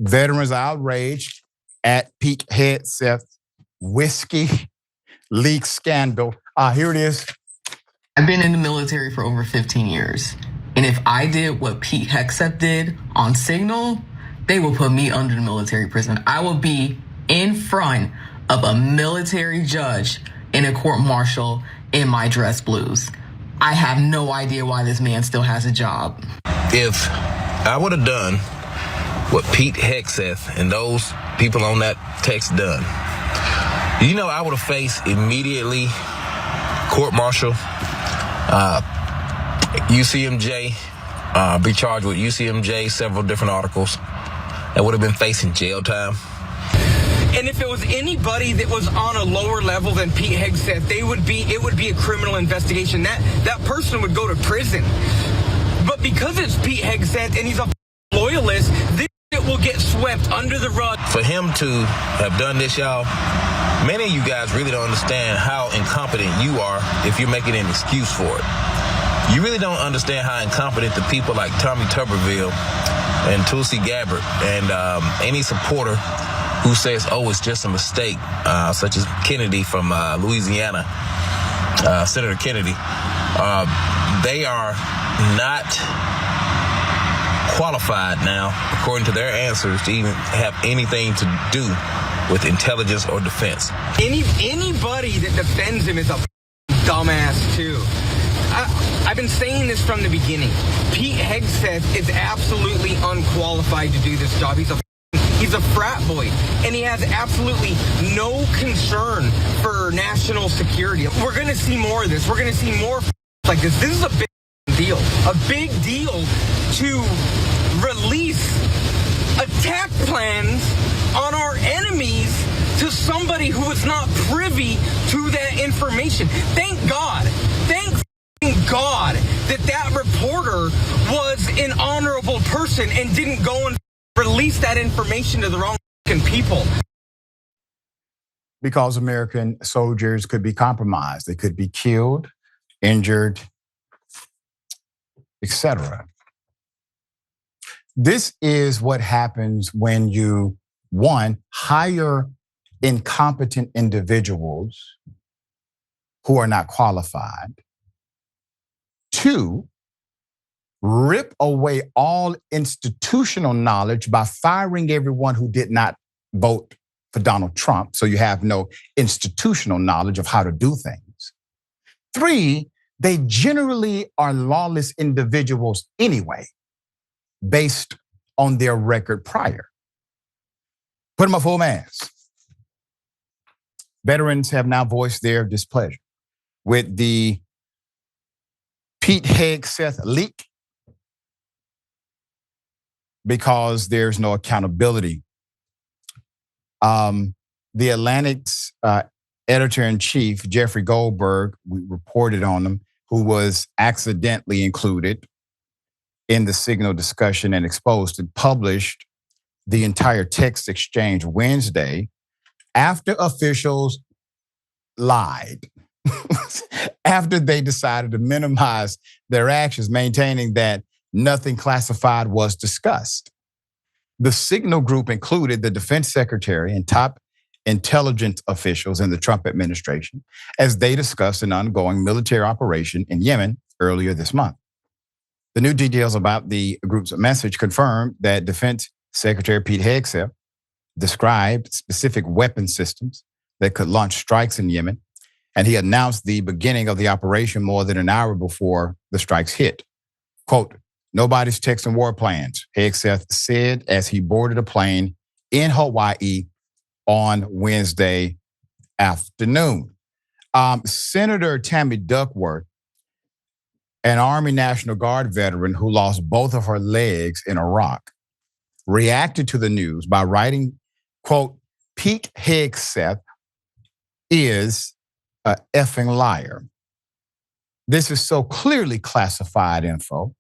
Veterans are outraged at Pete Hegseth whiskey leak scandal. Here it is. I've been in the military for over 15 years. And if I did what Pete Hegseth did on Signal, they will put me under the military prison. I will be in front of a military judge in a court martial in my dress blues. I have no idea why this man still has a job. If I would have done what Pete Hegseth and those people on that text done, I would have faced immediately court-martial, UCMJ, be charged with UCMJ, several different articles. I would have been facing jail time. And if it was anybody that was on a lower level than Pete Hegseth, it would be a criminal investigation. That person would go to prison. But because it's Pete Hegseth and he's a loyalist, this shit will get swept under the rug. For him to have done this, y'all, many of you guys really don't understand how incompetent you are if you're making an excuse for it. You really don't understand how incompetent the people like Tommy Tuberville and Tulsi Gabbard and any supporter who says, oh, it's just a mistake, such as Kennedy from Louisiana, Senator Kennedy. They are not qualified now, according to their answers, to even have anything to do with intelligence or defense. Anybody that defends him is a dumbass, too. I've been saying this from the beginning. Pete Hegseth is absolutely unqualified to do this job. He's a frat boy, and he has absolutely no concern for national security. We're going to see more of this. We're going to see more like this. This is a big deal to release attack plans on our enemies to somebody who is not privy to that information. Thank God that reporter was an honorable person and didn't go and release that information to the wrong people. Because American soldiers could be compromised. They could be killed, injured, etc. This is what happens when you, one, hire incompetent individuals who are not qualified. Two, rip away all institutional knowledge by firing everyone who did not vote for Donald Trump, so you have no institutional knowledge of how to do things. Three, they generally are lawless individuals anyway, based on their record prior. Put them up full mass. Veterans have now voiced their displeasure with the Pete Hegseth leak because there's no accountability. The Atlantic's editor-in-chief, Jeffrey Goldberg, we reported on him, who was accidentally included in the Signal discussion and exposed and published the entire text exchange Wednesday after officials lied, after they decided to minimize their actions, maintaining that nothing classified was discussed. The Signal group included the defense secretary and top intelligence officials in the Trump administration as they discussed an ongoing military operation in Yemen earlier this month. The new details about the group's message confirmed that Defense Secretary Pete Hegseth described specific weapon systems that could launch strikes in Yemen, and he announced the beginning of the operation more than an hour before the strikes hit. Quote, "Nobody's texting war plans," Hegseth said as he boarded a plane in Hawaii on Wednesday afternoon. Senator Tammy Duckworth, an Army National Guard veteran who lost both of her legs in Iraq, reacted to the news by writing, quote, "Pete Hegseth is a effing liar. This is so clearly classified info.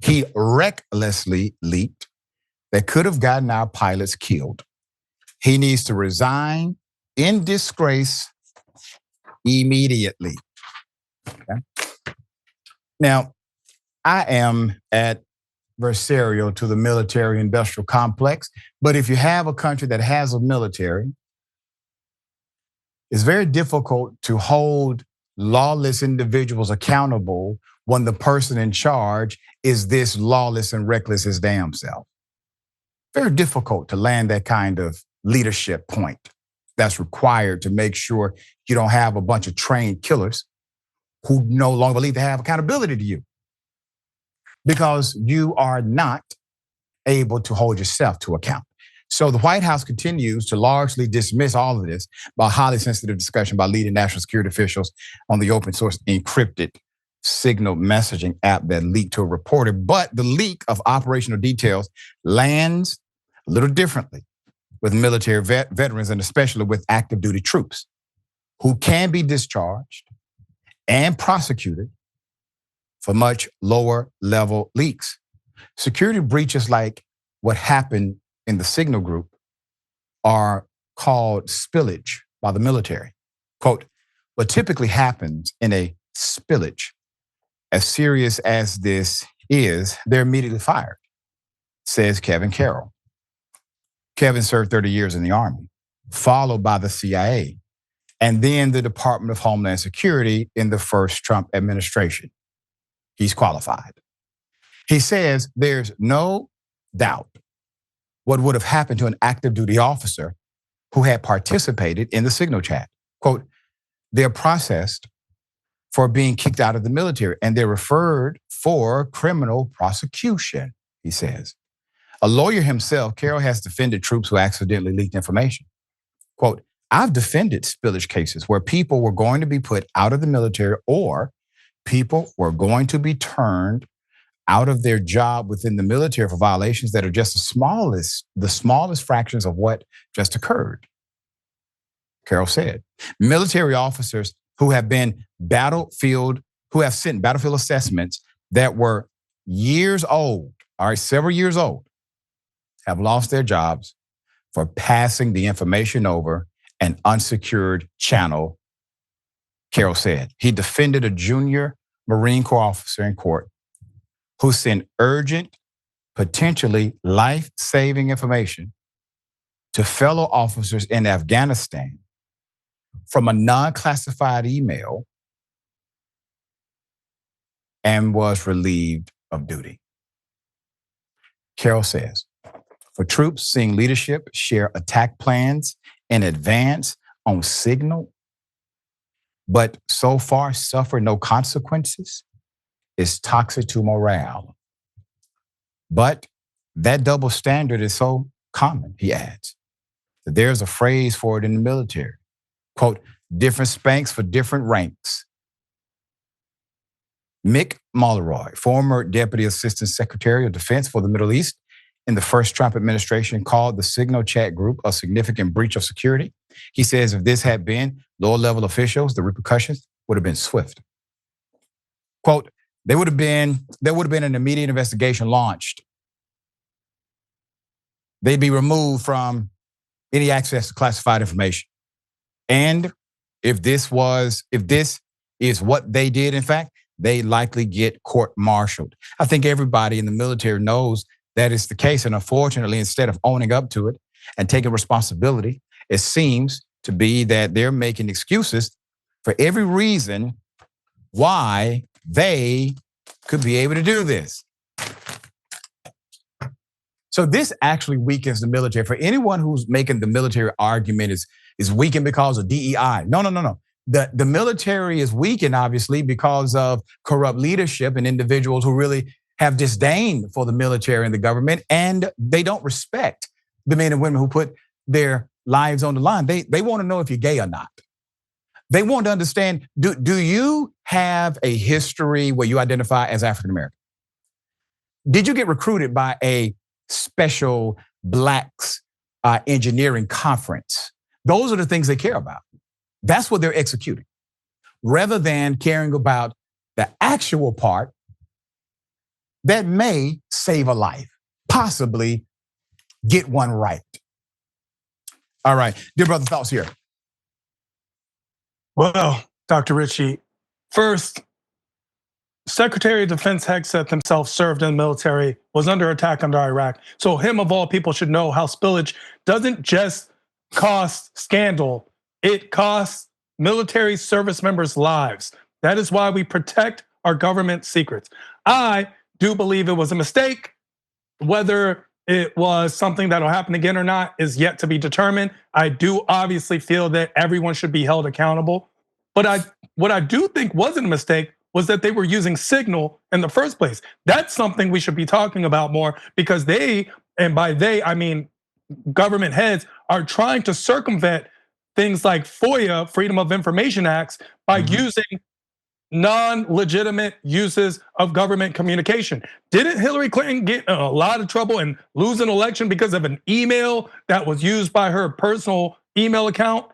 He recklessly leaked that could have gotten our pilots killed. He needs to resign in disgrace immediately." Okay? Now, I am at adversarial to the military industrial complex. But if you have a country that has a military, it's very difficult to hold lawless individuals accountable when the person in charge is this lawless and reckless his damn self. Very difficult to land that kind of leadership point that's required to make sure you don't have a bunch of trained killers who no longer believe they have accountability to you, because you are not able to hold yourself to account. So the White House continues to largely dismiss all of this by highly sensitive discussion by leading national security officials on the open source encrypted signal messaging app that leaked to a reporter. But the leak of operational details lands a little differently with military veterans, and especially with active duty troops who can be discharged and prosecuted for much lower level leaks. Security breaches like what happened in the Signal Group are called spillage by the military. Quote, what typically happens in a spillage, as serious as this is, they're immediately fired, says Kevin Carroll. Kevin served 30 years in the Army, followed by the CIA, and then the Department of Homeland Security in the first Trump administration. He's qualified. He says there's no doubt what would have happened to an active duty officer who had participated in the Signal chat. Quote, they're processed for being kicked out of the military and they're referred for criminal prosecution, he says. A lawyer himself, Carroll has defended troops who accidentally leaked information. Quote, I've defended spillage cases where people were going to be put out of the military or people were going to be turned out of their job within the military for violations that are just the smallest fractions of what just occurred. Carroll said, military officers who have sent battlefield assessments that were years old, several years old, have lost their jobs for passing the information over an unsecured channel, Carroll said. He defended a junior Marine Corps officer in court who sent urgent, potentially life-saving information to fellow officers in Afghanistan from a non-classified email and was relieved of duty. Carroll says, for troops seeing leadership share attack plans in advance on Signal, but so far suffer no consequences, is toxic to morale. But that double standard is so common, he adds, that there's a phrase for it in the military. Quote, different spanks for different ranks. Mick Mulroy, former Deputy Assistant Secretary of Defense for the Middle East in the first Trump administration, called the Signal chat group a significant breach of security. He says if this had been lower level officials, the repercussions would have been swift. Quote, there would have been an immediate investigation launched. They'd be removed from any access to classified information. And if this is what they did, in fact, they likely get court-martialed. I think everybody in the military knows that is the case. And unfortunately, instead of owning up to it and taking responsibility, it seems to be that they're making excuses for every reason why they could be able to do this. So this actually weakens the military. For anyone who's making the military argument is weakened because of DEI. No. The military is weakened, obviously, because of corrupt leadership and individuals who really have disdain for the military and the government, and they don't respect the men and women who put their lives on the line. They want to know if you're gay or not. They want to understand, do you have a history where you identify as African American? Did you get recruited by a special Blacks engineering conference? Those are the things they care about. That's what they're executing, rather than caring about the actual part that may save a life, possibly get one right. All right, dear brother, thoughts here. Well, Dr. Richey, first, Secretary of Defense Hegseth himself served in the military, was under attack under Iraq. So him of all people should know how spillage doesn't just cost scandal, it costs military service members' lives. That is why we protect our government secrets. I do believe it was a mistake. Whether it was something that'll happen again or not is yet to be determined. I do obviously feel that everyone should be held accountable. But what I do think wasn't a mistake was that they were using Signal in the first place. That's something we should be talking about more, because they, and by they I mean government heads, are trying to circumvent things like FOIA, Freedom of Information Acts, by using non-legitimate uses of government communication. Didn't Hillary Clinton get in a lot of trouble and lose an election because of an email that was used by her personal email account?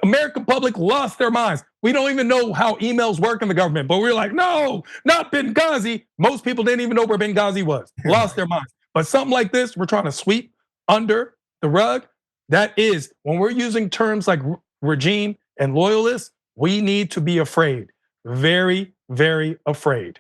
American public lost their minds. We don't even know how emails work in the government, but we're like, no, not Benghazi. Most people didn't even know where Benghazi was, lost their minds. But something like this, we're trying to sweep under the rug. That is, when we're using terms like regime and loyalist, we need to be afraid, very, very afraid.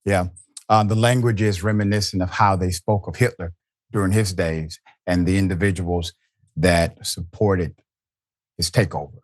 Yeah, the language is reminiscent of how they spoke of Hitler during his days and the individuals that supported his takeover.